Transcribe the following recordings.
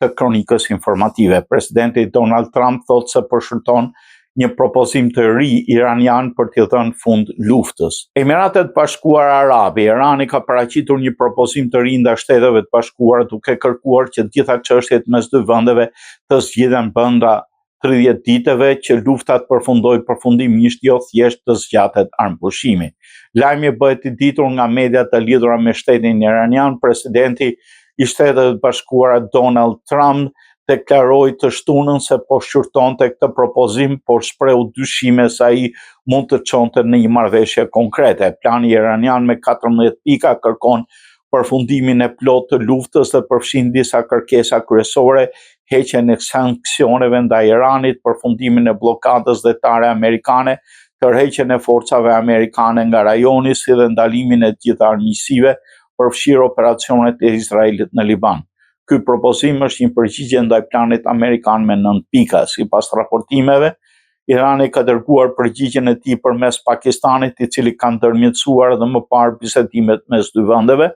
të kronikës informative. Presidenti Donald Trump thotë se përshërton një propozim të ri iranian për t'i dhënë fund luftës. Emiratet Bashkuara Arabe, Irani ka paraqitur një propozim të ri ndaj Shteteve të Bashkuara duke kërkuar që të gjitha çështjet mes dy vendeve të zgjidhen brenda 30 ditëve, që lufta të përfundojë përfundimisht, jo thjesht të zgjatet armëpushimi. Lajmi bëhet i ditur nga media të lidhura me shtetin iranian. Presidenti i Shteteve të Bashkuara Donald Trump deklaroi të shtunën se po shqyrtonte këtë propozim, por shprehu dyshime se ai mund të çonte në një marrëveshje konkrete. Plani iranian me 14 pika kërkon përfundimin e plotë të luftës dhe përfshin disa kërkesa kryesore: heqjen e sanksioneve ndaj Iranit, përfundimin e bllokadës detare amerikane, tërheqjen e forcave amerikane nga rajoni, si dhe ndalimin e të gjitha armiqësive, përfshirë operacionet e Izraelit në Liban. Ky propozim është një përgjigje ndaj planit amerikan me 9 pika. Sipas raportimeve, Irani ka dërguar përgjigjen e tij përmes Pakistanit, i cili ka ndërmjetësuar edhe më parë bisedimet mes dy vendeve.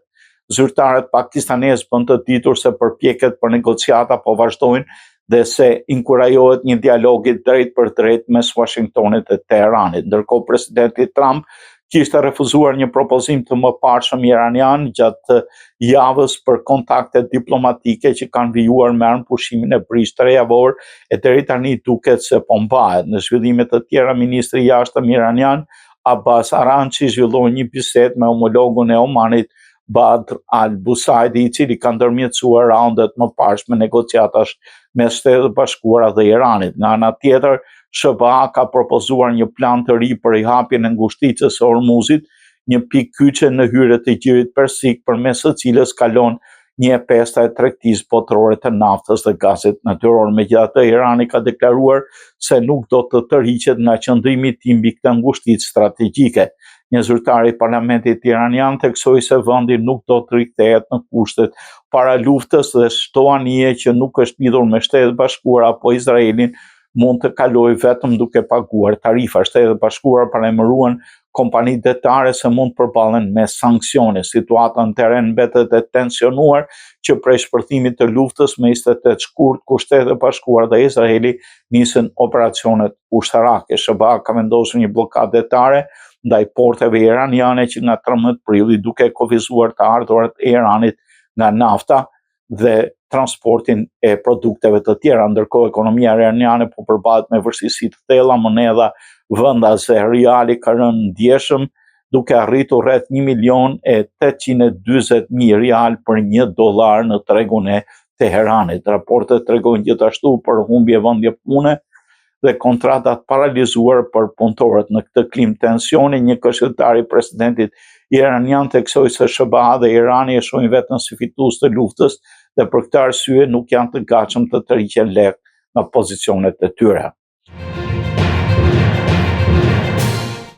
Zyrtarët pakistanez bën të ditur se përpjekjet për negociata po vazhdojnë dhe se inkurajohet një dialog i drejt për drejt mes Washingtonit dhe Teheranit. Ndërkohë, presidenti Trump kishte refuzuar një propozim të mëparshëm iranian gjatë javës për kontakte diplomatike që kanë vijuar me armëpushimin e brisë të javor, e deri tani duket se po mbahet. Në zhvillime të tjera, ministri i jashtëm iranian Abbas Araghchi zhvilloi një bisedë me homologun e Omanit Badr al-Busaidi, i cili ka ndërmjetësuar raundet mëparshme negociatash mes Shtetit të Bashkuara dhe Iranit. Nga ana tjetër, SBA ka propozuar një plan të ri për rihapjen e ngushticës së Hormuzit, një pikë kyçe në hyrje të Gjirit Persik, përmes së cilës kalon 1/5 e tregtisë botërore të naftës dhe gazit natyror. Megjithatë, Irani ka deklaruar se nuk do të tërhiqet nga qëndrimi i tij mbi këtë ngushticë strategjike. Një zyrtar i parlamentit iranian theksoi se vendi nuk do të rikthehet në kushtet para luftës dhe çdo anije që nuk është lidhur me Shtetet e Bashkuara apo Izraelin mund të kalojë vetëm duke paguar tarifa. Shtetet e Bashkuara paremëruan kompani detare se mund të përballen me sanksione. Situata në terren mbetet e tensionuar që prej shpërthimit të luftës me 28 shkurt, ku Shtetet e Bashkuara dhe Izraeli nisën operacionet ushtarake. SBA ka vendosur një bllokadë detare ndaj porteve iraniane që nga 13 prilli, duke kufizuar të ardhurat e Iranit nga nafta dhe transportin e produkteve të tjera. Ndërkohë, ekonomia iraniane po përballet me vështirësi të thella. Monedha vendase riali ka rënë ndjeshëm, duke arritur rreth 1.840.000 rial për $1 në tregun e Teheranit. Raportet tregojnë gjithashtu për humbje vendje pune dhe kontratat paralizuar për punëtorët. Në këtë klim tensioni, një këshilltar i presidentit iranian theksoi se SBA dhe Irani e shohin veten si fitues të luftës dhe për këtë arsye nuk janë të gatshëm të tërhiqen lehtë nga pozicionet e tyre.